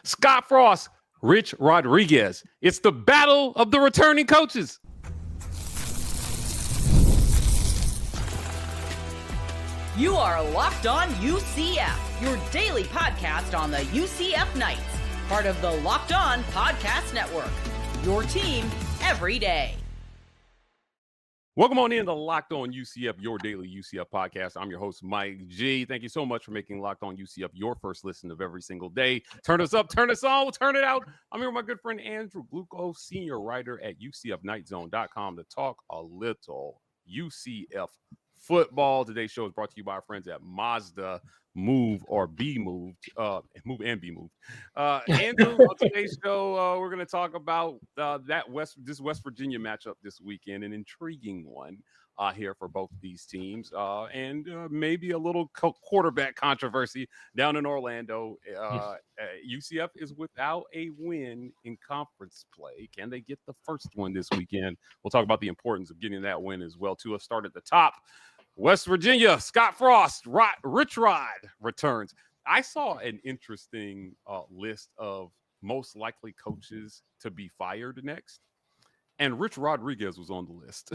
Scott Frost, Rich Rodriguez. It's the battle of the returning coaches. You are Locked On UCF, your daily podcast on the UCF Knights, part of the Locked On Podcast Network, your team every day. Welcome on in to Locked On UCF, your daily UCF podcast. I'm your host, Mike G. Thank you so much for making Locked On UCF your first listen of every single day. Turn us up, turn us on, we'll turn it out. I'm here with my good friend Andrew Gluchov, senior writer at UCFKnightZone.com to talk a little UCF football. Today's show is brought to you by our friends at Mazda. Move or be moved. Move and be moved. Andrew, on today's show, we're going to talk about this West Virginia matchup this weekend, an intriguing one here for both of these teams, and maybe a little quarterback controversy down in Orlando. UCF is without a win in conference play. Can they get the first one this weekend? We'll talk about the importance of getting that win as well, too. Let's start at the top. West Virginia, Scott Frost, Rich Rod returns. I saw an interesting list of most likely coaches to be fired next, and Rich Rodriguez was on the list.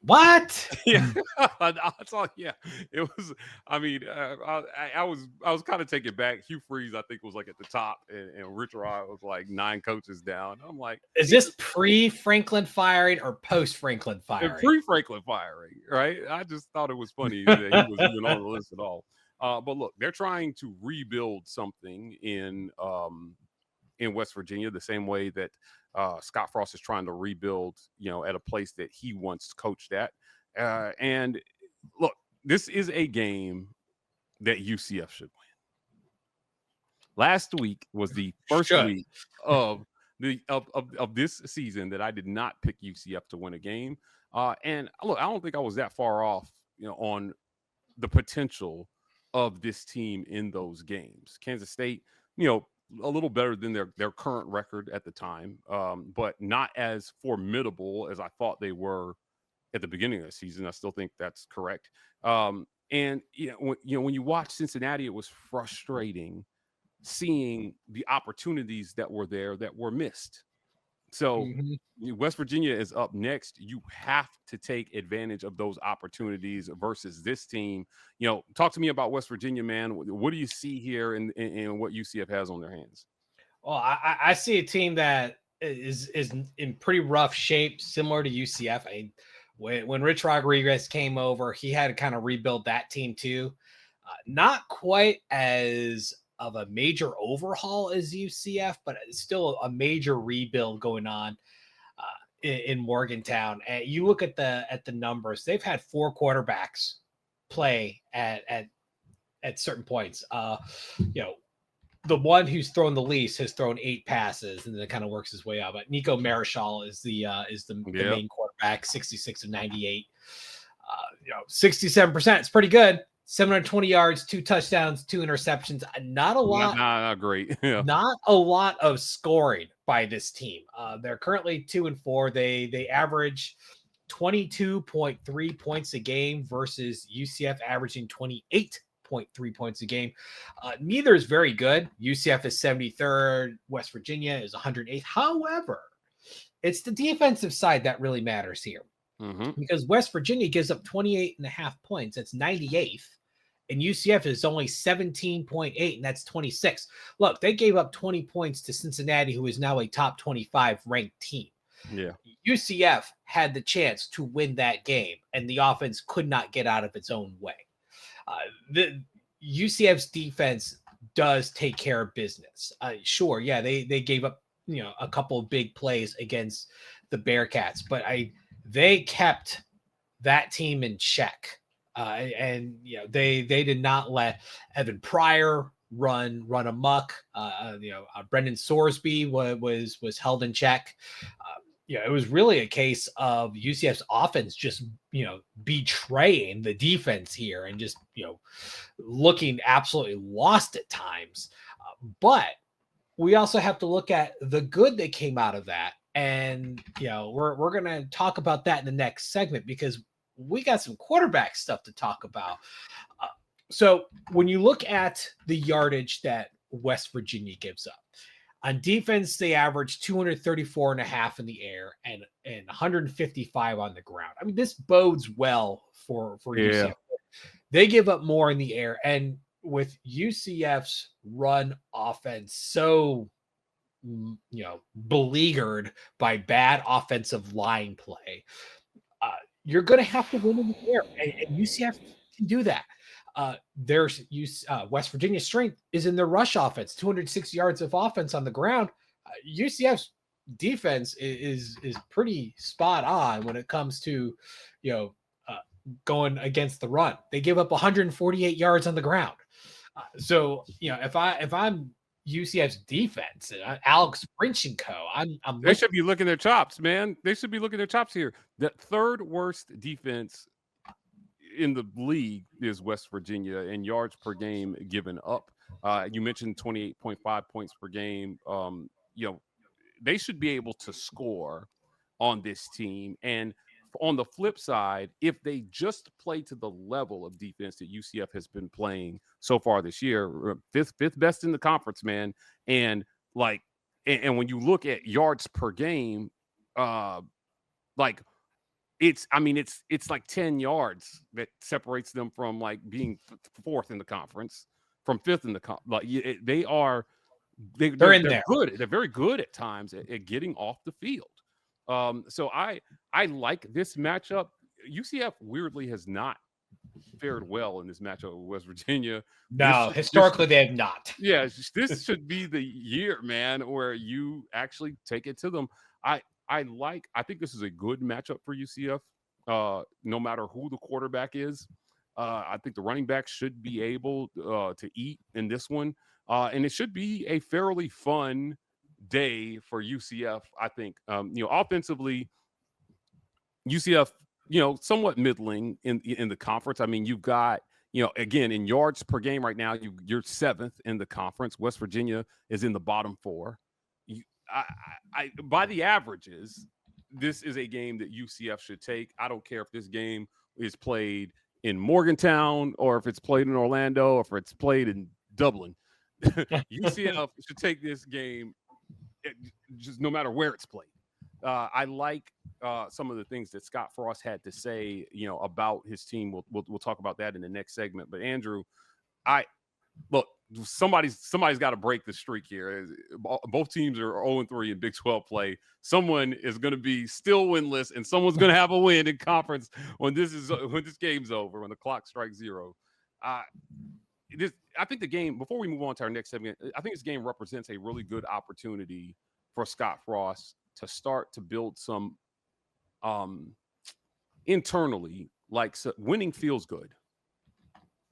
What? Yeah, I saw. Yeah, it was. I mean, I was kind of taken back. Hugh Freeze, I think, was like at the top, and Rich Rod was like 9 coaches down. I'm like, is this pre-Franklin firing or post-Franklin firing? Pre-Franklin firing, right? I just thought it was funny that he was even on the list at all. But look, they're trying to rebuild something in West Virginia the same way that Scott Frost is trying to rebuild, at a place that he once coached at. And look, this is a game that UCF should win. Last week was the first week of this season that I did not pick UCF to win a game. And look, I don't think I was that far off, on the potential of this team in those games. Kansas State, a little better than their current record at the time, but not as formidable as I thought they were at the beginning of the season. I still think that's correct. And when you watch Cincinnati, it was frustrating seeing the opportunities that were there that were missed. So West Virginia is up next. You have to take advantage of those opportunities versus this team. Talk to me about West Virginia, man. What do you see here in what UCF has on their hands? Well, I see a team that is in pretty rough shape, similar to UCF. When Rich Rodriguez came over, he had to kind of rebuild that team too. Not quite as of a major overhaul as UCF, but still a major rebuild going on in Morgantown. And you look at the numbers; they've had 4 quarterbacks play at certain points. The one who's thrown the least has thrown 8 passes, and then it kind of works his way out. But Nico Marichal is the main quarterback, 66 of 98, 67%. It's pretty good. 720 yards, 2 touchdowns, 2 interceptions. Not a lot. Not great. Yeah. Not a lot of scoring by this team. They're currently 2-4. They average 22.3 points a game versus UCF averaging 28.3 points a game. Neither is very good. UCF is 73rd. West Virginia is 108th. However, it's the defensive side that really matters here. Because West Virginia gives up 28.5 points. That's 98th. And UCF is only 17.8, and that's 26. Look, they gave up 20 points to Cincinnati, who is now a top 25 ranked team. Yeah. UCF had the chance to win that game, and the offense could not get out of its own way. The UCF's defense does take care of business. Sure, yeah, they gave up a couple of big plays against the Bearcats, but they kept that team in check. And they did not let Evan Pryor run amok. Brendan Sorsby was held in check. It was really a case of UCF's offense just betraying the defense here and just looking absolutely lost at times. But we also have to look at the good that came out of that, and we're gonna talk about that in the next segment because we got some quarterback stuff to talk about. So when you look at the yardage that West Virginia gives up. On defense, they average 234.5 in the air and 155 on the ground. I mean, this bodes well for UCF. They give up more in the air, and with UCF's run offense so beleaguered by bad offensive line play, you're going to have to win in the air, and UCF can do that. West Virginia's strength is in their rush offense, 260 yards of offense on the ground. UCF's defense is pretty spot on when it comes to going against the run. They give up 148 yards on the ground. So if I'm UCF's defense, Alex French and co, they should be looking their chops, man. They should be looking their chops here. The third worst defense in the league is West Virginia in yards per game given up. You mentioned 28.5 points per game. They should be able to score on this team. And on the flip side, if they just play to the level of defense that UCF has been playing so far this year, fifth best in the conference, man. And when you look at yards per game, it's like 10 yards that separates them from like being fourth in the conference, from fifth in the they're in there. Good. They're very good at times at getting off the field. So I like this matchup. UCF weirdly has not fared well in this matchup with West Virginia. No, historically they have not. Yeah, this should be the year, man, where you actually take it to them. I think this is a good matchup for UCF. No matter who the quarterback is, I think the running back should be able to eat in this one, and it should be a fairly fun day for UCF. I think offensively, UCF somewhat middling in the conference. I mean, you've got again in yards per game right now, you're seventh in the conference. West Virginia is in the bottom four. By the averages, this is a game that UCF should take. I don't care if this game is played in Morgantown or if it's played in Orlando or if it's played in Dublin. UCF should take this game just no matter where it's played. I like some of the things that Scott Frost had to say, about his team. We'll talk about that in the next segment. But Andrew, look, somebody's got to break the streak here. Both teams are 0-3 in Big 12 play. Someone is going to be still winless, and someone's going to have a win in conference when this game's over, when the clock strikes zero. I think the game, before we move on to our next segment, I think this game represents a really good opportunity for Scott Frost to start to build some internally, winning feels good.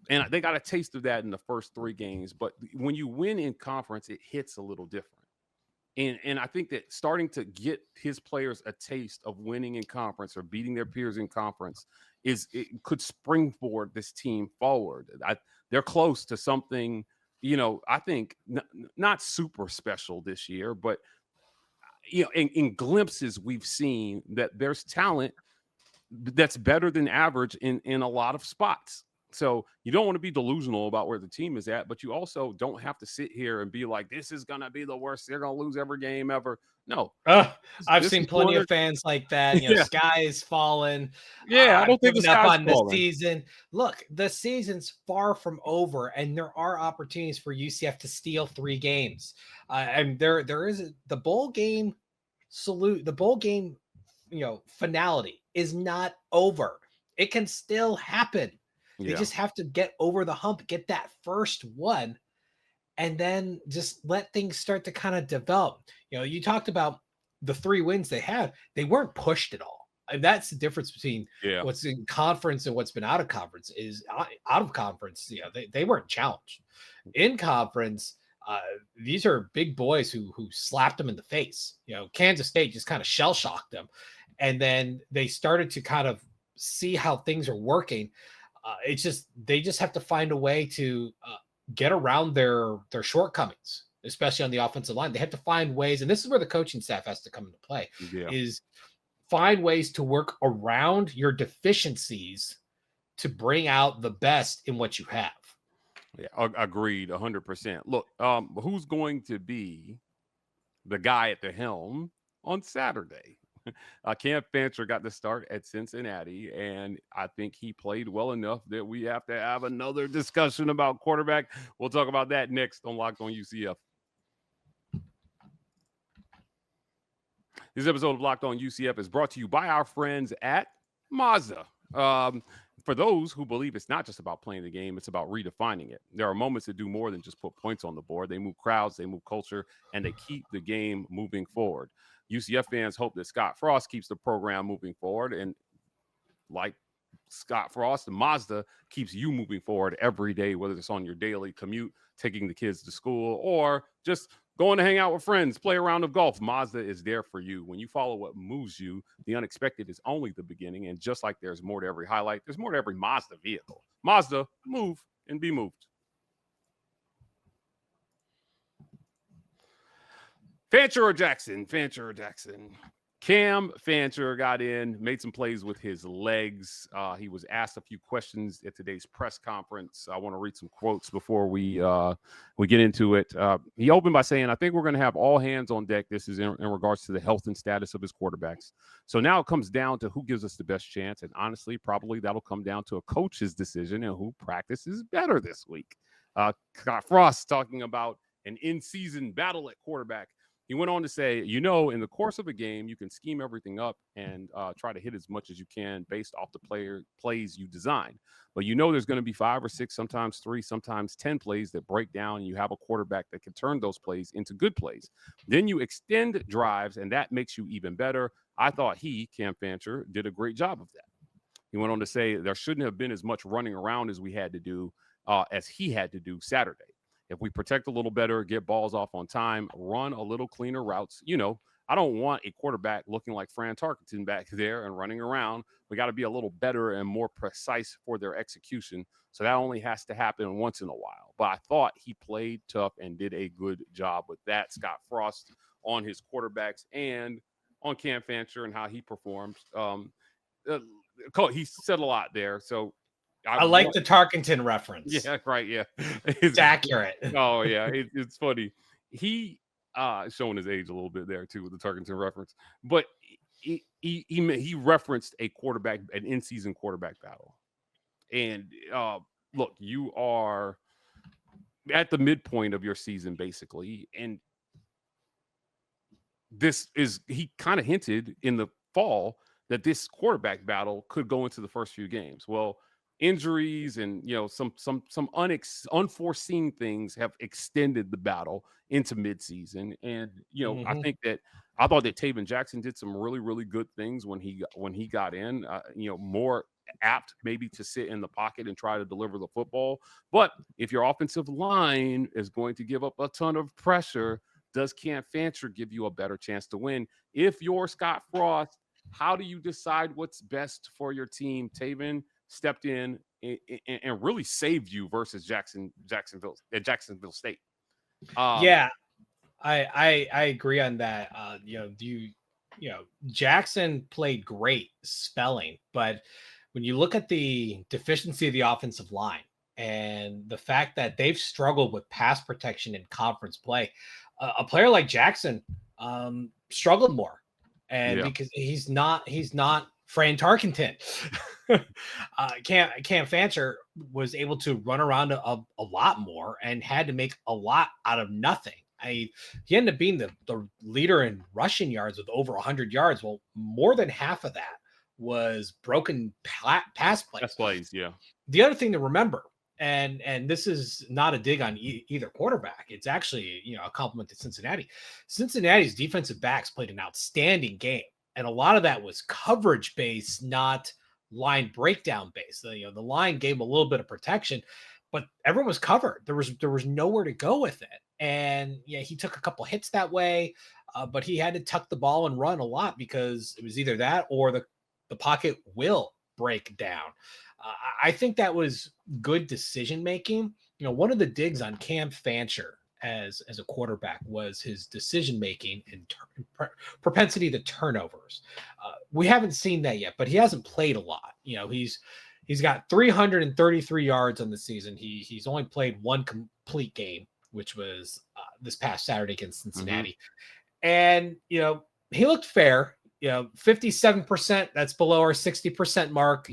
And they got a taste of that in the first three games. But when you win in conference, it hits a little different. And I think that starting to get his players a taste of winning in conference or beating their peers in conference it could springboard this team forward. They're close to something, I think not super special this year, but in glimpses we've seen that there's talent that's better than average in a lot of spots. So you don't want to be delusional about where the team is at, but you also don't have to sit here and be like, this is going to be the worst. They're going to lose every game ever. No. I've seen plenty of fans like that. Sky is falling. Yeah, I don't think the sky's on the season. Look, the season's far from over, and there are opportunities for UCF to steal 3 games. And there is the bowl game salute. The bowl game, finality is not over. It can still happen. They just have to get over the hump, get that first one, and then just let things start to kind of develop. You talked about the 3 wins they had. They weren't pushed at all. And that's the difference between what's in conference and what's been out of conference. Is out of conference, they weren't challenged. In conference, these are big boys who slapped them in the face. Kansas State just kind of shell-shocked them. And then they started to kind of see how things are working. They just have to find a way to get around their shortcomings, especially on the offensive line. They have to find ways, and this is where the coaching staff has to come into play, is find ways to work around your deficiencies to bring out the best in what you have. Yeah, agreed 100%. Look, who's going to be the guy at the helm on Saturday? Cam Fancher got the start at Cincinnati, and I think he played well enough that we have to have another discussion about quarterback. We'll talk about that next on Locked On UCF. This episode of Locked On UCF is brought to you by our friends at Mazda. For those who believe it's not just about playing the game, it's about redefining it. There are moments that do more than just put points on the board. They move crowds, they move culture, and they keep the game moving forward. UCF fans hope that Scott Frost keeps the program moving forward. And like Scott Frost, and Mazda keeps you moving forward every day, whether it's on your daily commute, taking the kids to school, or just going to hang out with friends, play a round of golf. Mazda is there for you. When you follow what moves you, the unexpected is only the beginning. And just like there's more to every highlight, there's more to every Mazda vehicle. Mazda, move and be moved. Fancher or Jackson? Fancher or Jackson? Cam Fancher got in, made some plays with his legs. He was asked a few questions at today's press conference. I want to read some quotes before we get into it. He opened by saying, I think we're going to have all hands on deck. This is in regards to the health and status of his quarterbacks. So now it comes down to who gives us the best chance. And honestly, probably that'll come down to a coach's decision and who practices better this week. Scott Frost talking about an in-season battle at quarterback. He went on to say, in the course of a game, you can scheme everything up and try to hit as much as you can based off the plays you design. But there's going to be 5 or 6, sometimes 3, sometimes 10 plays that break down, and you have a quarterback that can turn those plays into good plays. Then you extend drives, and that makes you even better. I thought Cam Fancher, did a great job of that. He went on to say there shouldn't have been as much running around as we had to do, as he had to do Saturday. If we protect a little better, get balls off on time, run a little cleaner routes, I don't want a quarterback looking like Fran Tarkenton back there and running around. We got to be a little better and more precise for their execution. So that only has to happen once in a while. But I thought he played tough and did a good job with that. Scott Frost on his quarterbacks and on Cam Fancher and how he performed. He said a lot there. So I like the Tarkenton reference. Yeah, right. Yeah, it's accurate. Oh yeah, it's funny. He showing his age a little bit there too with the Tarkenton reference, but he referenced an in-season quarterback battle. And look, you are at the midpoint of your season basically, and he kind of hinted in the fall that this quarterback battle could go into the first few games. Well, injuries and some unforeseen things have extended the battle into midseason. And I thought that Tayven Jackson did some really, really good things when he got in. More apt maybe to sit in the pocket and try to deliver the football. But if your offensive line is going to give up a ton of pressure, does Cam Fancher give you a better chance to win? If you're Scott Frost, how do you decide what's best for your team? Tayven stepped in and really saved you versus Jacksonville State. I agree on that. Jackson played great spelling, but when you look at the deficiency of the offensive line and the fact that they've struggled with pass protection in conference play, a player like Jackson struggled more, and because he's not Fran Tarkenton. Cam Fancher was able to run around a lot more and had to make a lot out of nothing. He ended up being the leader in rushing yards with over 100 yards. Well, more than half of that was broken pass plays. Pass plays, yeah. The other thing to remember, and this is not a dig on either quarterback, it's actually a compliment to Cincinnati. Cincinnati's defensive backs played an outstanding game. And a lot of that was coverage based, not line breakdown based. The line gave him a little bit of protection, but everyone was covered. There was nowhere to go with it. And he took a couple hits that way, but he had to tuck the ball and run a lot because it was either that or the pocket will break down. I think that was good decision making. One of the digs on Cam Fancher as a quarterback was his decision making and propensity to turnovers. We haven't seen that yet, but he hasn't played a lot. He's He's got 333 yards on the season. He's only played one complete game, which was this past Saturday against Cincinnati. And, he looked fair. 57%, that's below our 60% mark.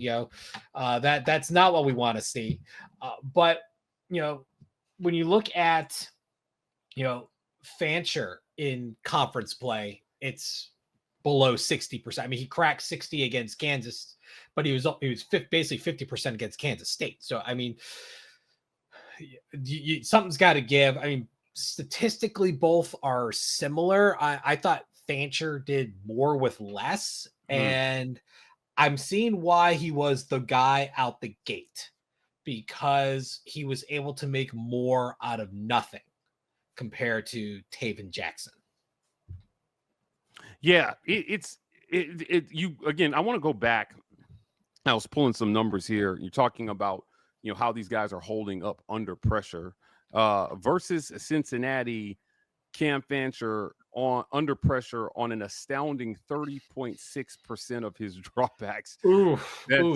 That's not what we want to see. But, when you look at, Fancher in conference play, it's below 60%. I mean, he cracked 60 against Kansas, but he was basically 50% against Kansas State. So, I mean, something's got to give. I mean, statistically, both are similar. I thought Fancher did more with less, and I'm seeing why he was the guy out the gate, because he was able to make more out of nothing compared to Tayven Jackson. Yeah, again, I want to go back. I was pulling some numbers here. You're talking about, how these guys are holding up under pressure versus Cincinnati. Cam Fancher under pressure on an astounding 30.6% of his dropbacks. Ooh,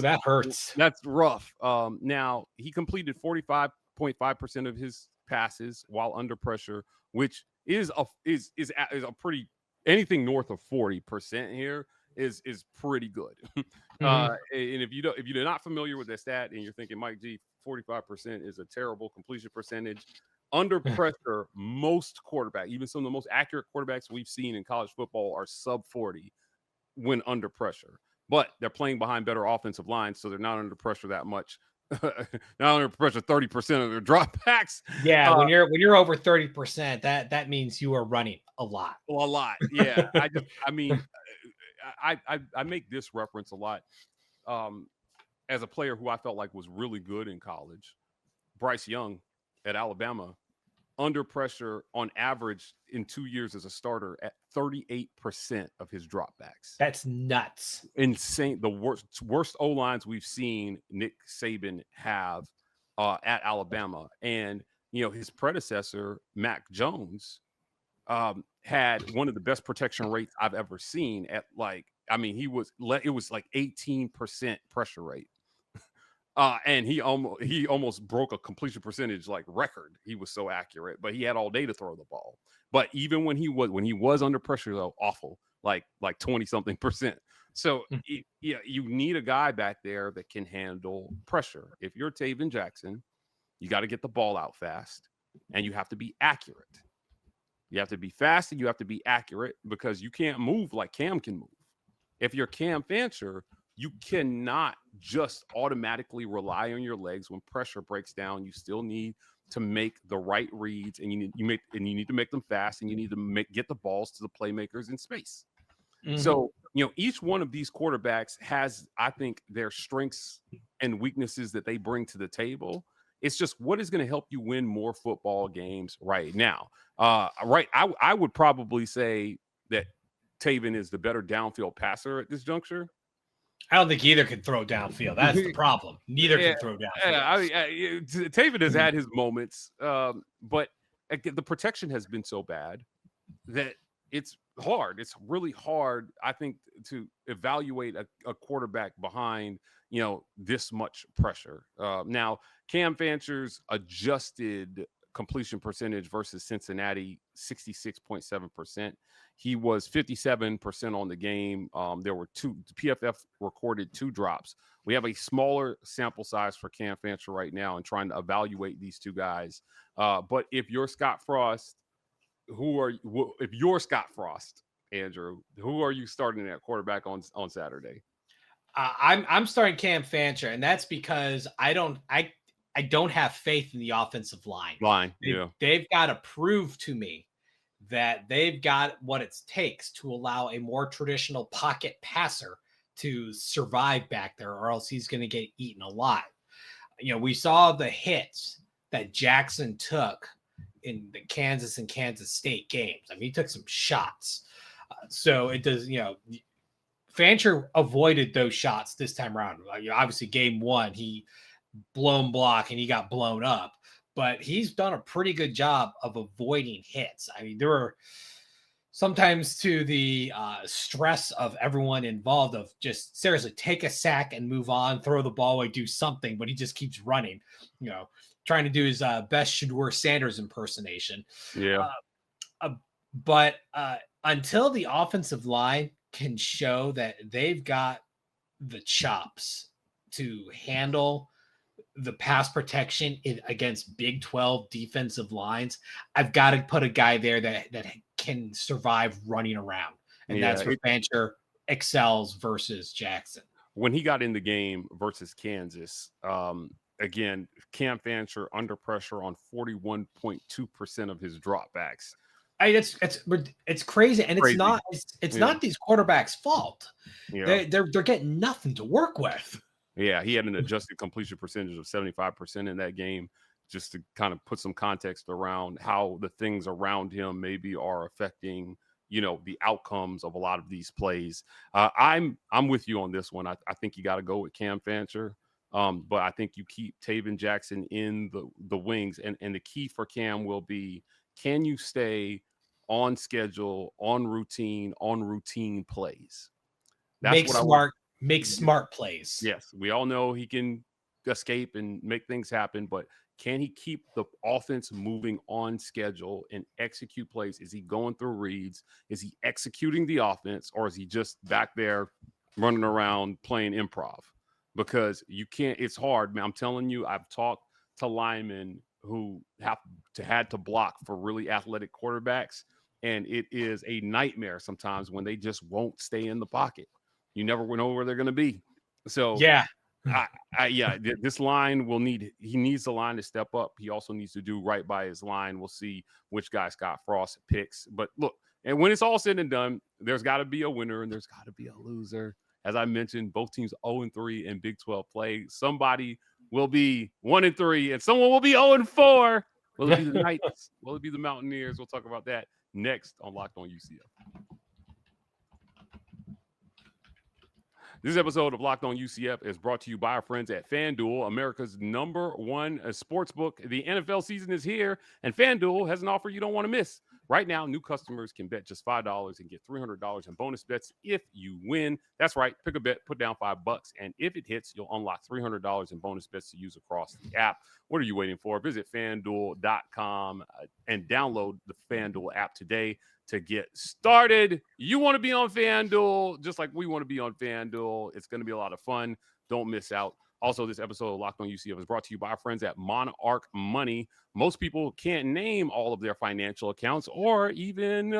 that hurts. That's rough. Now he completed 45.5% of his passes while under pressure, which is a pretty, anything north of 40% here is pretty good. And if you're not familiar with that stat and you're thinking, Mike G, 45% is a terrible completion percentage. Under pressure, most quarterbacks, even some of the most accurate quarterbacks we've seen in college football, are sub 40 when under pressure. But they're playing behind better offensive lines, so they're not under pressure that much. Not under pressure 30% of their dropbacks. Yeah, when you're over 30%, that means you are running a lot. Well, a lot. Yeah. I make this reference a lot. As a player who I felt like was really good in college, Bryce Young at Alabama, under pressure on average in 2 years as a starter at 38% of his dropbacks. That's nuts. Insane. The worst O-lines we've seen Nick Saban have at Alabama. And, his predecessor, Mac Jones, had one of the best protection rates I've ever seen at it was like 18% pressure rate. And he almost broke a completion percentage record. He was so accurate, but he had all day to throw the ball. But even when he was under pressure, though, awful, like 20-something%. So you need a guy back there that can handle pressure. If you're Tayven Jackson, you got to get the ball out fast, and you have to be accurate. You have to be fast and you have to be accurate, because you can't move like Cam can move. If you're Cam Fancher, you cannot just automatically rely on your legs when pressure breaks down. You still need to make the right reads, and you need to make them fast, and you need to get the balls to the playmakers in space. So, each one of these quarterbacks has, I think, their strengths and weaknesses that they bring to the table. It's just what is going to help you win more football games right now. I would probably say that Tayven is the better downfield passer at this juncture. I don't think either can throw downfield. That's the problem. Neither can throw downfield. Tayven has had his moments, but the protection has been so bad that it's hard. It's really hard, I think, to evaluate a quarterback behind, this much pressure. Now, Cam Fancher's adjusted completion percentage versus Cincinnati, 66.7%. He was 57% on the game. There were PFF recorded 2 drops. We have a smaller sample size for Cam Fancher right now and trying to evaluate these 2 guys. But if you're Scott Frost, if you're Scott Frost, Andrew, who are you starting at quarterback on Saturday? I'm starting Cam Fancher, and that's because I don't have faith in the offensive line. They've got to prove to me that they've got what it takes to allow a more traditional pocket passer to survive back there, or else he's going to get eaten alive. We saw the hits that Jackson took in the Kansas and Kansas State games. I mean, he took some shots. So it does, Fancher avoided those shots this time around. Obviously, game 1, he blown block and he got blown up, but he's done a pretty good job of avoiding hits. I mean, there sometimes to the stress of everyone involved of just seriously take a sack and move on, throw the ball away, do something, but he just keeps running, trying to do his best Shedeur Sanders impersonation. Yeah. But until the offensive line can show that they've got the chops to handle the pass protection against Big 12 defensive lines, I've got to put a guy there that can survive running around. And that's where Fancher excels versus Jackson. When he got in the game versus Kansas, again, Cam Fancher under pressure on 41.2% of his dropbacks. It's crazy, and it's not these quarterbacks' fault. Yeah. They're getting nothing to work with. Yeah, he had an adjusted completion percentage of 75% in that game, just to kind of put some context around how the things around him maybe are affecting, the outcomes of a lot of these plays. I'm with you on this one. I think you got to go with Cam Fancher, but I think you keep Tayven Jackson in the wings, and the key for Cam will be, can you stay on schedule, on routine plays? That's Make smart plays. Yes, we all know he can escape and make things happen, but can he keep the offense moving on schedule and execute plays? Is he going through reads? Is he executing the offense, or is he just back there running around playing improv? Because you can't, it's hard, man. I'm telling you, I've talked to linemen who had to block for really athletic quarterbacks, and it is a nightmare sometimes when they just won't stay in the pocket. You never know where they're going to be. So yeah, this line he needs the line to step up. He also needs to do right by his line. We'll see which guy Scott Frost picks. But look, and when it's all said and done, there's got to be a winner and there's got to be a loser. As I mentioned, both teams 0-3 in Big 12 play. Somebody will be 1-3 and someone will be 0-4. Will it be the Knights? Will it be the Mountaineers? We'll talk about that next on Locked On UCF. This episode of Locked On UCF is brought to you by our friends at FanDuel, America's #1 sportsbook. The NFL season is here, and FanDuel has an offer you don't want to miss. Right now, new customers can bet just $5 and get $300 in bonus bets if you win. That's right. Pick a bet, put down $5, and if it hits, you'll unlock $300 in bonus bets to use across the app. What are you waiting for? Visit FanDuel.com and download the FanDuel app today to get started. You want to be on FanDuel just like we want to be on FanDuel. It's going to be a lot of fun. Don't miss out. Also, this episode of Locked On UCF is brought to you by our friends at Monarch Money. Most people can't name all of their financial accounts or even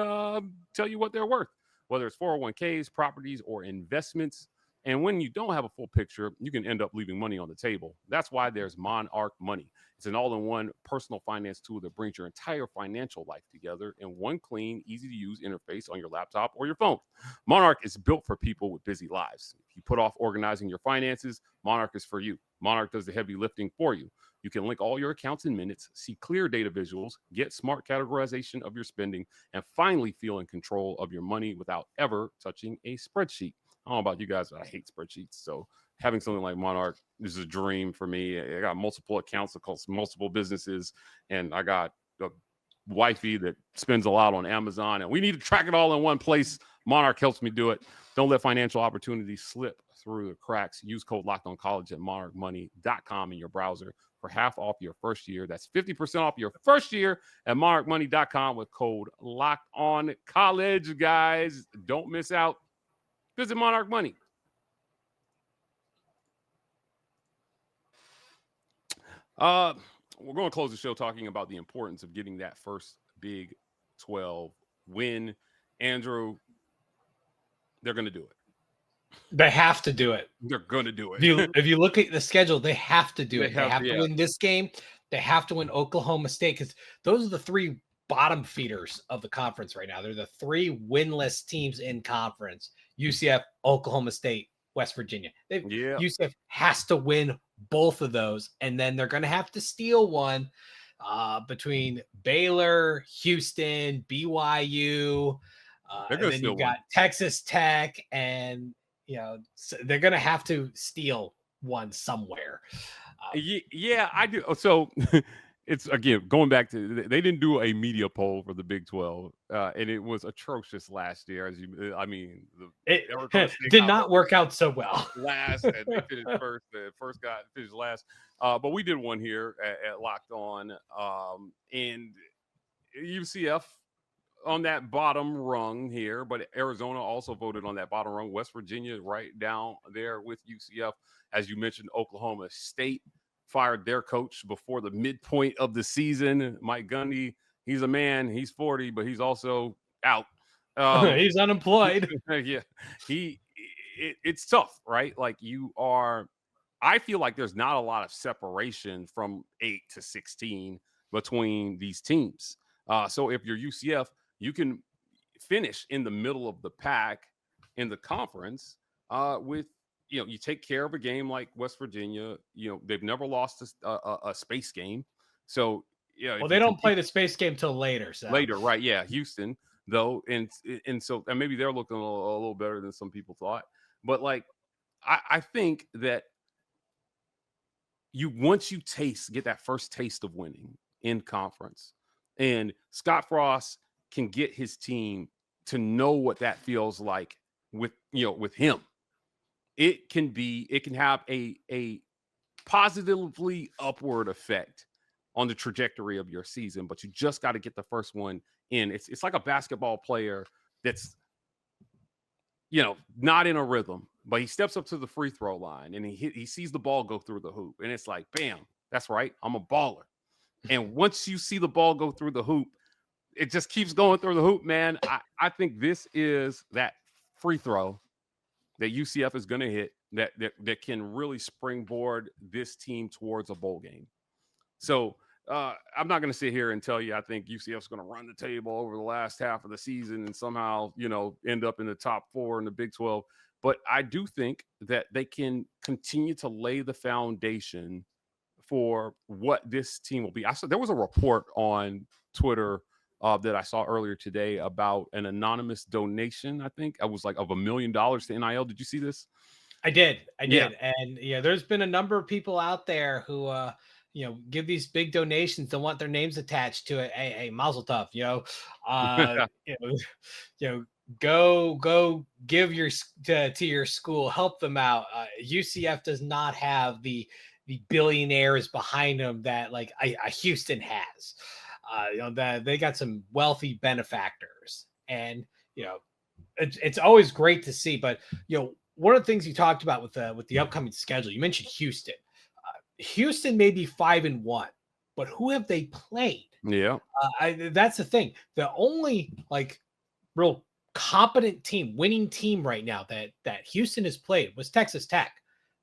tell you what they're worth, whether it's 401ks, properties, or investments. And when you don't have a full picture, you can end up leaving money on the table. That's why there's Monarch Money. It's an all-in-one personal finance tool that brings your entire financial life together in one clean, easy-to-use interface on your laptop or your phone. Monarch is built for people with busy lives. If you put off organizing your finances, Monarch is for you. Monarch does the heavy lifting for you. You can link all your accounts in minutes, see clear data visuals, get smart categorization of your spending, and finally feel in control of your money without ever touching a spreadsheet. I don't know about you guys, but I hate spreadsheets. So having something like Monarch is a dream for me. I got multiple accounts across multiple businesses, and I got a wifey that spends a lot on Amazon, and we need to track it all in one place. Monarch helps me do it. Don't let financial opportunities slip through the cracks. Use code LOCKEDONCollege at monarchmoney.com in your browser for half off your first year. That's 50% off your first year at monarchmoney.com with code LOCKEDONCollege, guys. Don't miss out. Visit Monarch Money. We're going to close the show talking about the importance of getting that first Big 12 win. Andrew, they're going to do it. They have to do it. They're going to do it. If you look at the schedule, they have to do it. They have to yeah. win this game. They have to win Oklahoma State because those are the three bottom feeders of the conference right now. They're the three winless teams in conference. UCF, Oklahoma State, West Virginia. UCF has to win both of those, and then they're going to have to steal one between Baylor, Houston, BYU. And then you got Texas Tech, and so they're going to have to steal one somewhere. Yeah, I do. So it's again going back to they didn't do a media poll for the Big 12, and it was atrocious last year. I mean, It did not work out so well. Last, and they finished first. The first guy finished last, but we did one here at Locked On, and UCF on that bottom rung here, but Arizona also voted on that bottom rung. West Virginia right down there with UCF. As you mentioned, Oklahoma State fired their coach before the midpoint of the season. Mike Gundy, he's a man. He's 40, but he's also out. He's unemployed. Yeah, it's tough, right? Like I feel like there's not a lot of separation from 8 to 16 between these teams. So if you're UCF, you can finish in the middle of the pack in the conference with, you take care of a game like West Virginia. They've never lost a space game. So, well, they don't play the space game till later. So. Later, right? Yeah, Houston, though. And so and maybe they're looking a little better than some people thought. But, like, I think that once you get that first taste of winning in conference, and Scott Frost can get his team to know what that feels like with him. It can have a positively upward effect on the trajectory of your season, but you just got to get the first one in. It's like a basketball player that's not in a rhythm, but he steps up to the free throw line and he sees the ball go through the hoop, and it's like, bam, that's right, I'm a baller. And once you see the ball go through the hoop, it just keeps going through the hoop, man. I think this is that free throw that UCF is going to hit that can really springboard this team towards a bowl game. So I'm not going to sit here and tell you I think UCF is going to run the table over the last half of the season and somehow, end up in the top 4 in the Big 12. But I do think that they can continue to lay the foundation for what this team will be. There was a report on Twitter that I saw earlier today about an anonymous donation. I think it was like of $1 million to NIL. Did you see this? I did. And there's been a number of people out there who give these big donations, don't want their names attached to it. Hey, Mazel Tov, go give to your school, help them out. UCF does not have the billionaires behind them that like Houston has. That they got some wealthy benefactors, and it's always great to see. But one of the things you talked about with the upcoming schedule, you mentioned Houston. Houston may be 5-1, but who have they played? Yeah, that's the thing. The only like real competent team, winning team right now that Houston has played was Texas Tech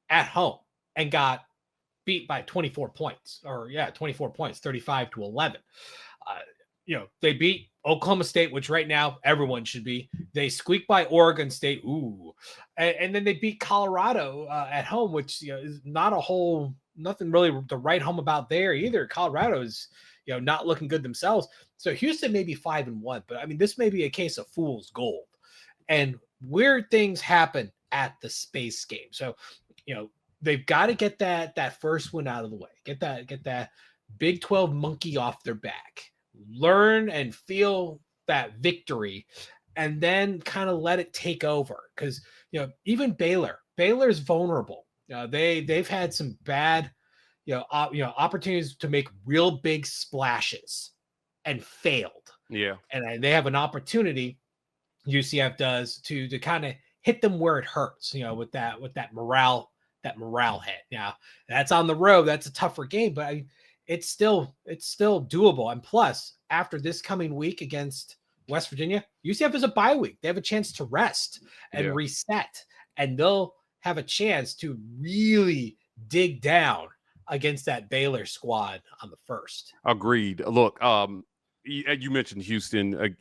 at home and got beat by 24 points, 35-11. They beat Oklahoma State, which right now everyone should be. They squeaked by Oregon State. Ooh. And then they beat Colorado at home, which is nothing really to write home about there either. Colorado is, not looking good themselves. So Houston may be 5-1, but I mean, this may be a case of fool's gold. And weird things happen at the space game. So, they've got to get that first one out of the way. Get that Big 12 monkey off their back. Learn and feel that victory, and then kind of let it take over. Because even Baylor's vulnerable. They've had some bad opportunities to make real big splashes and failed. Yeah, and they have an opportunity. UCF does to kind of hit them where it hurts. With that morale hit. Now that's on the road. That's a tougher game, but it's still doable. And plus, after this coming week against West Virginia, UCF is a bye week. They have a chance to rest and reset, and they'll have a chance to really dig down against that Baylor squad on the first. Agreed. Look, you mentioned Houston.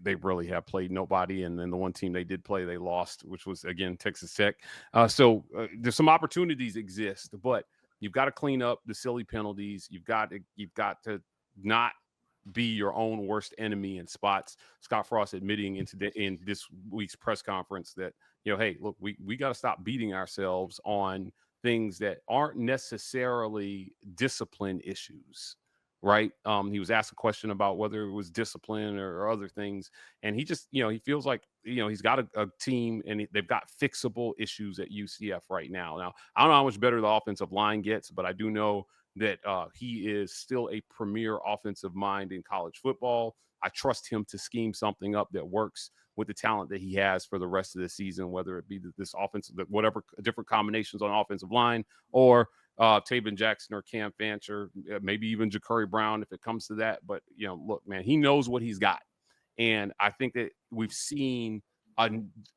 They really have played nobody, and then the one team they did play, they lost, which was again Texas Tech. So there's some opportunities exist, but you've got to clean up the silly penalties. You've got to not be your own worst enemy in spots. Scott Frost admitting in this week's press conference that hey, look, we got to stop beating ourselves on things that aren't necessarily discipline issues. right? He was asked a question about whether it was discipline or other things. And he just, he feels like, he's got a team and they've got fixable issues at UCF right now. Now, I don't know how much better the offensive line gets, but I do know that he is still a premier offensive mind in college football. I trust him to scheme something up that works with the talent that he has for the rest of the season, whether it be this offensive, whatever different combinations on offensive line, or Tayven Jackson or Cam Fancher, maybe even Jacurri Brown if it comes to that. But, look, man, he knows what he's got. And I think that we've seen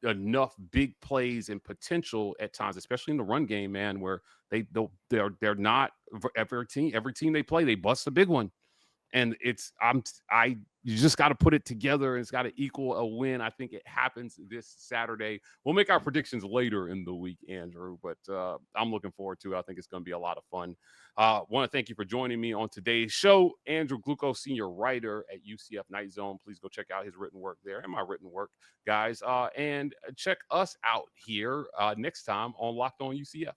enough big plays and potential at times, especially in the run game, man, where they're not every team they play, they bust a big one. And you just got to put it together and it's got to equal a win. I think it happens this Saturday. We'll make our predictions later in the week, Andrew, but I'm looking forward to it. I think it's going to be a lot of fun. Want to thank you for joining me on today's show. Andrew Gluchov, senior writer at UCF Night Zone. Please go check out his written work there and my written work, guys. And check us out here next time on Locked On UCF.